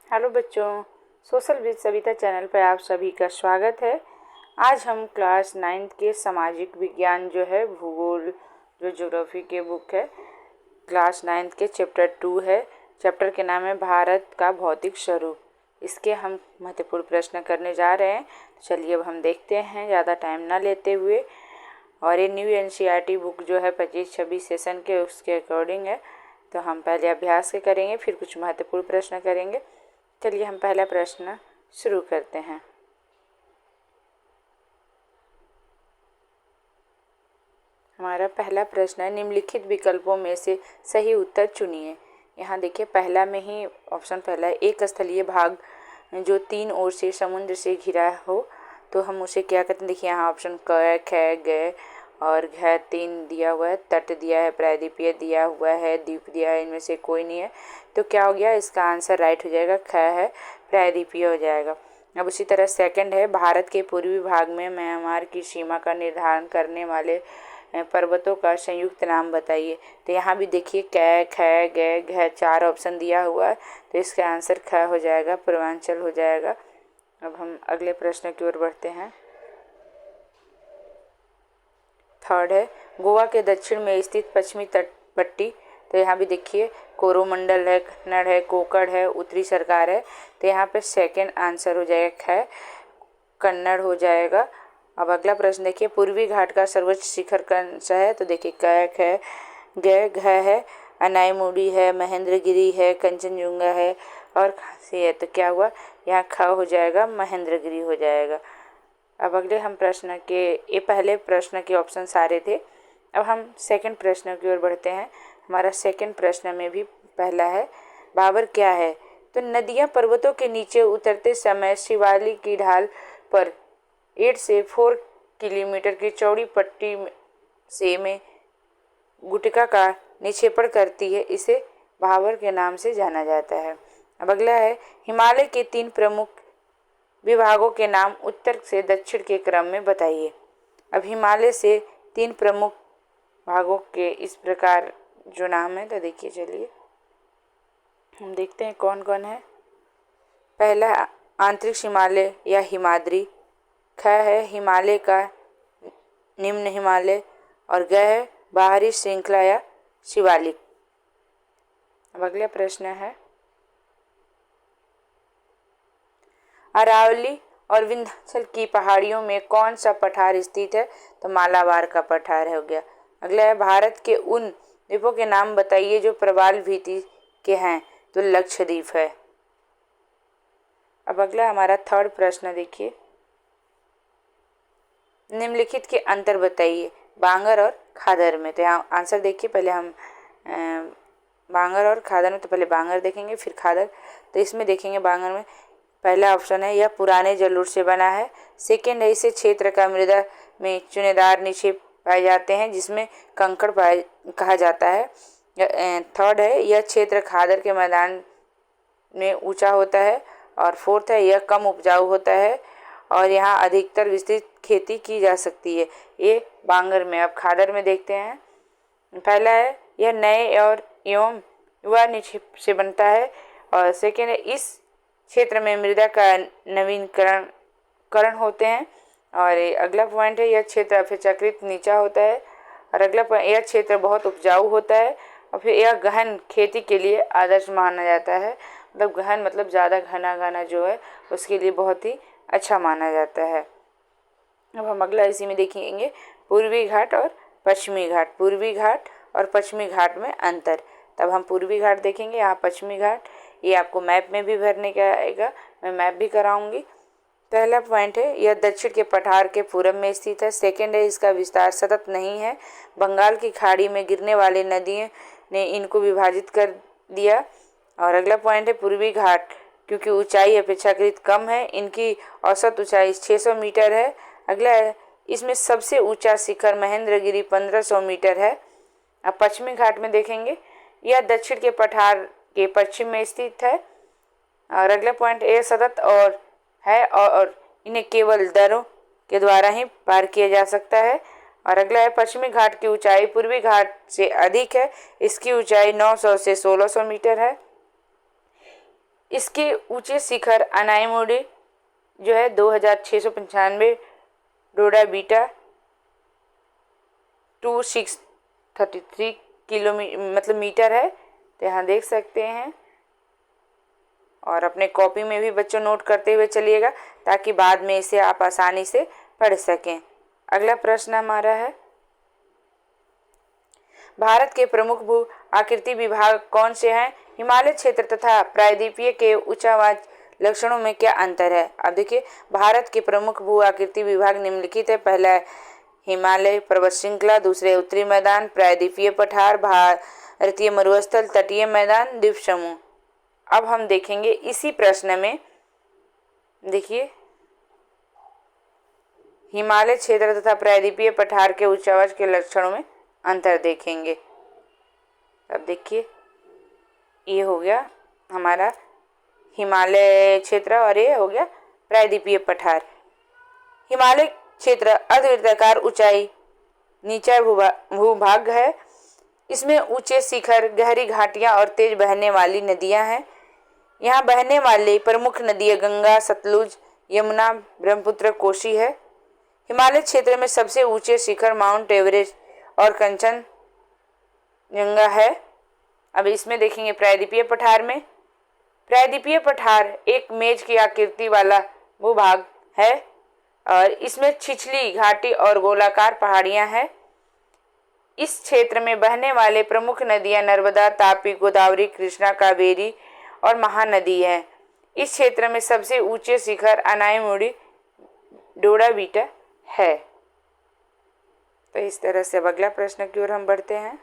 Hello बच्चों, social with Savita channel पर आप सभी का स्वागत है। आज हम क्लास 9th के सामाजिक विज्ञान जो है भूगोल जो ज्योग्राफी के बुक है, क्लास 9th के चैप्टर 2 है। चैप्टर के नाम है भारत का भौतिक स्वरूप। इसके हम महत्वपूर्ण प्रश्न करने जा रहे हैं। चलिए अब हम देखते हैं ज़्यादा टाइम ना लेते हुए। और ये न्यू एनसीईआरटी बुक जो है 25-26 सेशन के उसके अकॉर्डिंग है। तो हम पहले अभ्यास के करेंगे, फिर कुछ महत्वपूर्ण प्रश्न करेंगे। चलिए हम पहला प्रश्न शुरू करते हैं। हमारा पहला प्रश्न है, निम्नलिखित विकल्पों में से सही उत्तर चुनिए। यहाँ देखिए पहला में ही ऑप्शन पहला है, एक स्थलीय भाग जो 3 ओर से समुद्र से घिरा हो तो हम उसे क्या कहते हैं। देखिए यहाँ ऑप्शन क, ख, ग और घ 3 दिया हुआ है। तट दिया है, प्रायद्वीपीय दिया हुआ है, द्वीप दिया है, इनमें से कोई नहीं है। तो क्या हो गया, इसका आंसर राइट हो जाएगा, ख है, प्रायद्वीपीय हो जाएगा। अब उसी तरह सेकंड है, भारत के पूर्वी भाग में म्यांमार की सीमा का निर्धारण करने वाले पर्वतों का संयुक्त नाम बताइए। तो यहाँ भी देखिए क, ख, ग, घ 4 ऑप्शन दिया हुआ है। तो इसका आंसर ख हो जाएगा, पूर्वांचल हो जाएगा। अब हम अगले प्रश्न की ओर बढ़ते हैं। थर्ड है, गोवा के दक्षिण में स्थित पश्चिमी तट पट्टी। तो यहाँ भी देखिए कोरोमंडल है, कन्नड़ है, कोकण है, उत्तरी सरकार है। तो यहाँ पे सेकंड आंसर हो जाएगा ख, कन्नड़ हो जाएगा। अब अगला प्रश्न देखिए, पूर्वी घाट का सर्वोच्च शिखर कौन सा है। तो देखिए क, ख, ग, घ है, अनाईमुड़ी है, महेंद्रगिरी है, कंचनजुंगा है और खांसी है। तो क्या हुआ, यहाँ ख हो जाएगा, महेंद्रगिरी हो जाएगा। अब अगले हम प्रश्न के, ये पहले प्रश्न के ऑप्शन सारे थे। अब हम सेकंड प्रश्न की ओर बढ़ते हैं। हमारा सेकंड प्रश्न में भी पहला है, बाबर क्या है। तो नदियां पर्वतों के नीचे उतरते समय शिवालिक की ढाल पर 8 से 4 किलोमीटर की चौड़ी पट्टी से में गुटिका का निक्षेपण करती है, इसे भाबर के नाम से जाना जाता है। अब अगला है, हिमालय के 3 प्रमुख विभागों के नाम उत्तर से दक्षिण के क्रम में बताइए। अब हिमालय से 3 प्रमुख भागों के इस प्रकार जो नाम है, तो देखिए चलिए हम देखते हैं कौन कौन है। पहला आंतरिक हिमालय या हिमाद्री, ख है हिमालय का निम्न हिमालय और ग है बाहरी श्रृंखला या शिवालिक। अब अगला प्रश्न है, अरावली और विंध्याचल की पहाड़ियों में कौन सा पठार स्थित है। तो मालाबार का पठार हो गया। अगला है, भारत के उन द्वीपों के नाम बताइए जो प्रवाल भीति के हैं। तो लक्षद्वीप है। अब अगला हमारा थर्ड प्रश्न देखिए, निम्नलिखित के अंतर बताइए बांगर और खादर में। तो यहाँ आंसर देखिए, पहले हम बांगर और खादर में, तो पहले बांगर देखेंगे फिर खादर। तो इसमें देखेंगे बांगर में पहला ऑप्शन है, यह पुराने जलोढ़ से बना है। सेकेंड है, इसे क्षेत्र का मृदा में चुनेदार निक्षेप पाए जाते हैं जिसमें कंकड़ पाए कहा जाता है। थर्ड है, यह क्षेत्र खादर के मैदान में ऊंचा होता है। और फोर्थ है, यह कम उपजाऊ होता है और यहाँ अधिकतर विस्तृत खेती की जा सकती है। ये बांगर में। अब खादर में देखते हैं। पहला है, यह नए और एवं युवा निक्षेप से बनता है। और सेकेंड है, इस क्षेत्र में मृदा का नवीनीकरण होते हैं। और अगला पॉइंट है, यह क्षेत्र अपेक्षाकृत नीचा होता है। और अगला पॉइंट, यह क्षेत्र बहुत उपजाऊ होता है। और फिर यह गहन खेती के लिए आदर्श माना जाता है। मतलब गहन मतलब ज़्यादा घना जो है उसके लिए बहुत ही अच्छा माना जाता है। अब हम अगला इसी में देखेंगे, पूर्वी घाट और पश्चिमी घाट। पूर्वी घाट और पश्चिमी घाट में अंतर। तब हम पूर्वी घाट देखेंगे, यहाँ पश्चिमी घाट। ये आपको मैप में भी भरने का आएगा, मैं मैप भी कराऊंगी। पहला पॉइंट है, यह दक्षिण के पठार के पूरब में स्थित है। सेकेंड है, इसका विस्तार सतत नहीं है। बंगाल की खाड़ी में गिरने वाली नदियों ने इनको विभाजित कर दिया। और अगला पॉइंट है, पूर्वी घाट क्योंकि ऊंचाई अपेक्षाकृत कम है, इनकी औसत ऊंचाई 600 मीटर है। अगला है, इसमें सबसे ऊंचा शिखर महेंद्रगिरी 1500 मीटर है। अब पश्चिमी घाट में देखेंगे, यह दक्षिण के पठार के पश्चिम में स्थित है। और अगला पॉइंट, यह सतत और है और इन्हें केवल दरों के द्वारा ही पार किया जा सकता है। और अगला है, पश्चिमी घाट की ऊंचाई पूर्वी घाट से अधिक है। इसकी ऊंचाई 900 से 1600 मीटर है। इसके ऊंचे शिखर अनायमुडी जो है 2695 डोडा बीटा 2633 किलोमीटर मीटर है। तो यहाँ देख सकते हैं, और अपने कॉपी में भी बच्चों नोट करते हुए चलिएगा ताकि बाद में इसे आप आसानी से पढ़ सकें। अगला प्रश्न हमारा है, भारत के प्रमुख भू आकृति विभाग कौन से हैं? हिमालय क्षेत्र तथा प्रायद्वीपीय के उच्चावाच लक्षणों में क्या अंतर है? अब देखिए, भारत के प्रमुख भू आकृति विभाग निम्नलिखित है। पहला है हिमालय पर्वत श्रृंखला, दूसरे उत्तरी मैदान, प्रायद्वीपीय पठार, भारतीय मरुस्थल, तटीय मैदान, द्वीप समूह। अब हम देखेंगे इसी प्रश्न में, देखिए हिमालय क्षेत्र तथा प्रायद्वीपीय पठार के उच्चावाच के लक्षणों में अंतर देखेंगे। अब देखिए, ये हो गया हमारा हिमालय क्षेत्र और ये हो गया प्रायद्वीपीय पठार। हिमालय क्षेत्र अर्धवृत्ताकार ऊंचाई नीचा भूभाग है। इसमें ऊंचे शिखर, गहरी घाटियां और तेज बहने वाली नदियां हैं। यहाँ बहने वाली प्रमुख नदियां गंगा, सतलुज, यमुना, ब्रह्मपुत्र, कोसी है। हिमालय क्षेत्र में सबसे ऊंचे शिखर माउंट एवरेस्ट और कंचनजंगा है। अब इसमें देखेंगे प्रायद्वीपीय पठार में, प्रायद्वीपीय पठार एक मेज की आकृति वाला भूभाग है और इसमें छिछली घाटी और गोलाकार पहाड़ियां हैं। इस क्षेत्र में बहने वाले प्रमुख नदियां नर्मदा, तापी, गोदावरी, कृष्णा, कावेरी और महानदी है। इस क्षेत्र में सबसे ऊंचे शिखर अनायमुडी डोडा बीटा है। तो इस तरह से अब अगला प्रश्न की ओर हम बढ़ते हैं।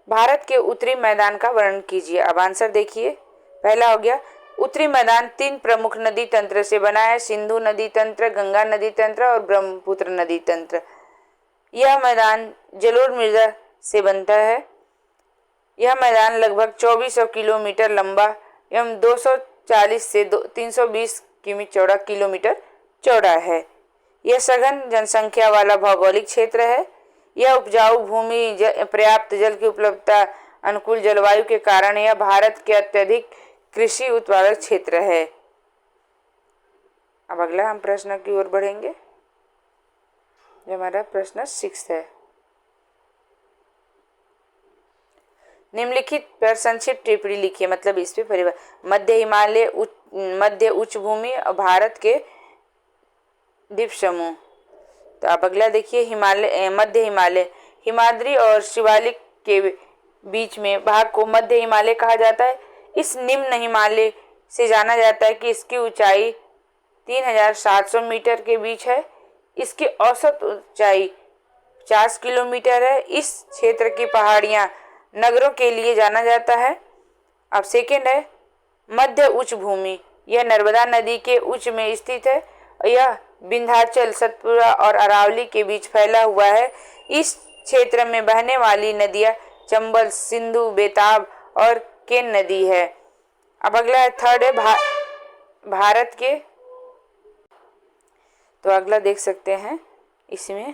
भारत के उत्तरी मैदान का वर्णन कीजिए। अब आंसर देखिए, पहला हो गया उत्तरी मैदान 3 प्रमुख नदी तंत्र से बना है, सिंधु नदी तंत्र, गंगा नदी तंत्र और ब्रह्मपुत्र नदी तंत्र। यह मैदान जलोढ़ मृदा से बनता है। यह मैदान लगभग 2400 किलोमीटर लंबा एवं 240 से 320 किलोमीटर चौड़ा है। यह सघन जनसंख्या वाला भौगोलिक क्षेत्र है। यह उपजाऊ भूमि, पर्याप्त जल की उपलब्धता, अनुकूल जलवायु के कारण यह भारत के अत्यधिक कृषि उत्पादक क्षेत्र है। अब अगला हम प्रश्न की ओर बढ़ेंगे, जो हमारा प्रश्न 6 है। निम्नलिखित पर संक्षिप्त टिप्पणी लिखिए, मतलब इस पे परिवर्तन। मध्य उच्च भूमि और भारत के द्वीप समूह। तो आप अगला देखिए, मध्य हिमालय हिमाद्री और शिवालिक के बीच में भाग को मध्य हिमालय कहा जाता है। इस निम्न हिमालय से जाना जाता है कि इसकी ऊंचाई 3700 मीटर के बीच है। इसकी औसत ऊंचाई 50 किलोमीटर है। इस क्षेत्र की पहाड़ियां नगरों के लिए जाना जाता है। अब सेकेंड है मध्य उच्च भूमि। यह नर्मदा नदी के उच्च में स्थित है। यह विंध्याचल, सतपुड़ा और अरावली के बीच फैला हुआ है। इस क्षेत्र में बहने वाली नदियां चंबल, सिंधु, बेताब और केन नदी है। अब अगला है थर्ड है भारत के। तो अगला देख सकते हैं, इसमें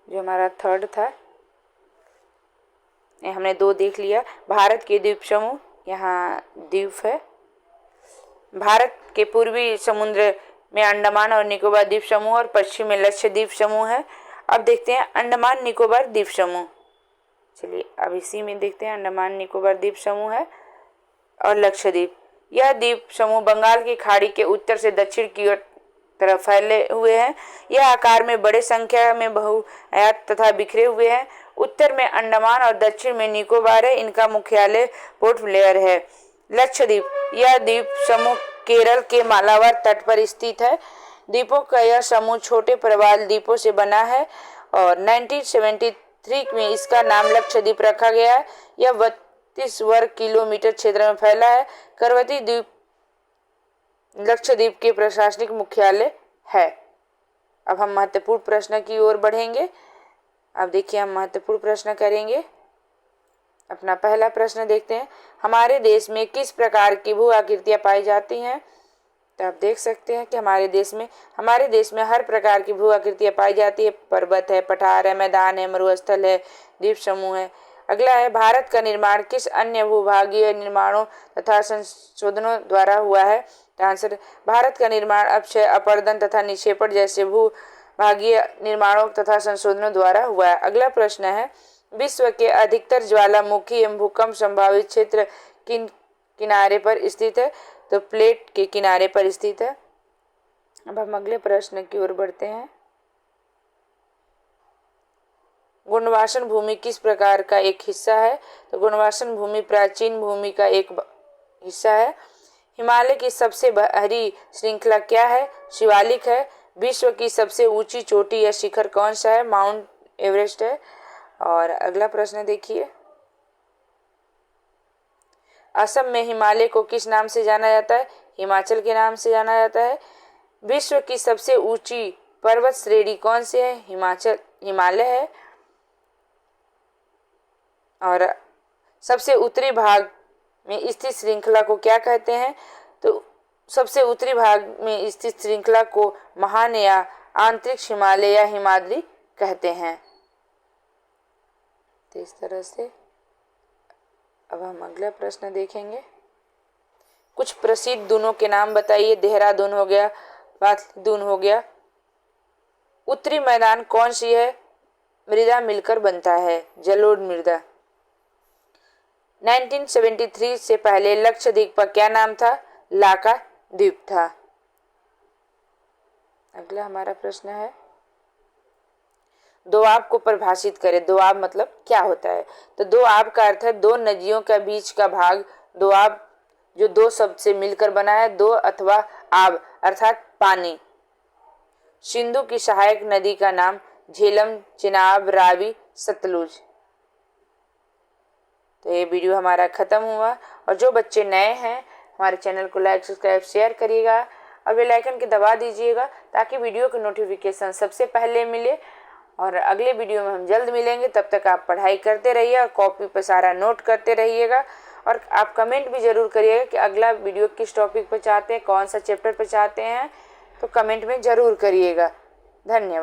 जो हमारा थर्ड था, हमने 2 देख लिया। भारत के द्वीप समूह, यहाँ द्वीप है। भारत के पूर्वी समुद्र में अंडमान और निकोबार द्वीप समूह और पश्चिम में लक्षद्वीप समूह है। अब देखते हैं अंडमान निकोबार द्वीप समूह। चलिए अब इसी में देखते हैं, अंडमान निकोबार द्वीप समूह है और लक्षद्वीप। यह द्वीप समूह बंगाल की खाड़ी के उत्तर से दक्षिण की ओर तरफ फैले हुए हैं। यह आकार में बड़े संख्या में बहुआयात तथा बिखरे हुए हैं। उत्तर में अंडमान और दक्षिण में निकोबार है। इनका मुख्यालय पोर्ट ब्लेयर है। लक्षद्वीप, यह द्वीप समूह केरल के मालाबार तट पर स्थित है। द्वीपों का यह समूह छोटे प्रवाल द्वीपों से बना है और 1973 में इसका नाम लक्षद्वीप रखा गया है। यह 32 वर्ग किलोमीटर क्षेत्र में फैला है। करवती द्वीप लक्षद्वीप के प्रशासनिक मुख्यालय है। अब हम महत्वपूर्ण प्रश्न की ओर बढ़ेंगे। अब देखिए, हम महत्वपूर्ण प्रश्न करेंगे। अपना पहला प्रश्न देखते हैं, हमारे देश में किस प्रकार की भू आकृतियां पाई जाती हैं? तो आप देख सकते हैं कि हमारे देश में हर प्रकार की भू आकृतियां पाई जाती है। पर्वत है, पठार है, मैदान है, मरुस्थल है, द्वीप समूह है। अगला है, भारत का निर्माण किस अन्य भूभागीय निर्माणों तथा संशोधनों द्वारा हुआ है? तो आंसर, भारत का निर्माण अपक्षय, अपरदन तथा निक्षेपण जैसे भूभागीय निर्माणों तथा संशोधनों द्वारा हुआ है। अगला प्रश्न है, विश्व के अधिकतर ज्वालामुखी एवं भूकंप संभावित क्षेत्र किन किनारे पर स्थित है? तो प्लेट के किनारे पर स्थित है। अब हम अगले प्रश्न की ओर बढ़ते हैं। गुणवासन भूमि किस प्रकार का एक हिस्सा है? तो गुणवासन भूमि प्राचीन भूमि का एक हिस्सा है। हिमालय की सबसे बाहरी श्रृंखला क्या है? शिवालिक है। विश्व की सबसे ऊंची चोटी या शिखर कौन सा है? माउंट एवरेस्ट है। और अगला प्रश्न देखिए, असम में हिमालय को किस नाम से जाना जाता है? हिमाचल के नाम से जाना जाता है। विश्व की सबसे ऊंची पर्वत श्रेणी कौन सी है? हिमालय है। और सबसे उत्तरी भाग में स्थित श्रृंखला को क्या कहते हैं? तो सबसे उत्तरी भाग में स्थित श्रृंखला को महान या आंतरिक हिमालय या हिमाद्री कहते हैं। तो इस तरह से अब हम अगला प्रश्न देखेंगे। कुछ प्रसिद्ध दूनों के नाम बताइए। देहरादून हो गया, पातलीदून हो गया। उत्तरी मैदान कौन सी है? मृदा मिलकर बनता है, जलोढ़ मृदा। 1973 से पहले लक्षद्वीप का क्या नाम था? लाका द्वीप था। अगला हमारा प्रश्न है, दोआब को परिभाषित करें। दोआब मतलब क्या होता है? तो दोआब का अर्थ है दो नदियों के बीच का भाग। दोआब जो दो शब्द से मिलकर बना है, दो अथवा आब अर्थात पानी। सिंधु की सहायक नदी का नाम झेलम, चिनाब, रावी, सतलुज। तो ये वीडियो हमारा खत्म हुआ। और जो बच्चे नए हैं हमारे चैनल को लाइक, सब्सक्राइब, शेयर करिएगा और बेल आइकन के दबा दीजिएगा ताकि वीडियो की नोटिफिकेशन सबसे पहले मिले। और अगले वीडियो में हम जल्द मिलेंगे। तब तक आप पढ़ाई करते रहिए और कॉपी पर सारा नोट करते रहिएगा। और आप कमेंट भी ज़रूर करिएगा कि अगला वीडियो किस टॉपिक पर चाहते हैं, कौन सा चैप्टर पर चाहते हैं। तो कमेंट में ज़रूर करिएगा। धन्यवाद।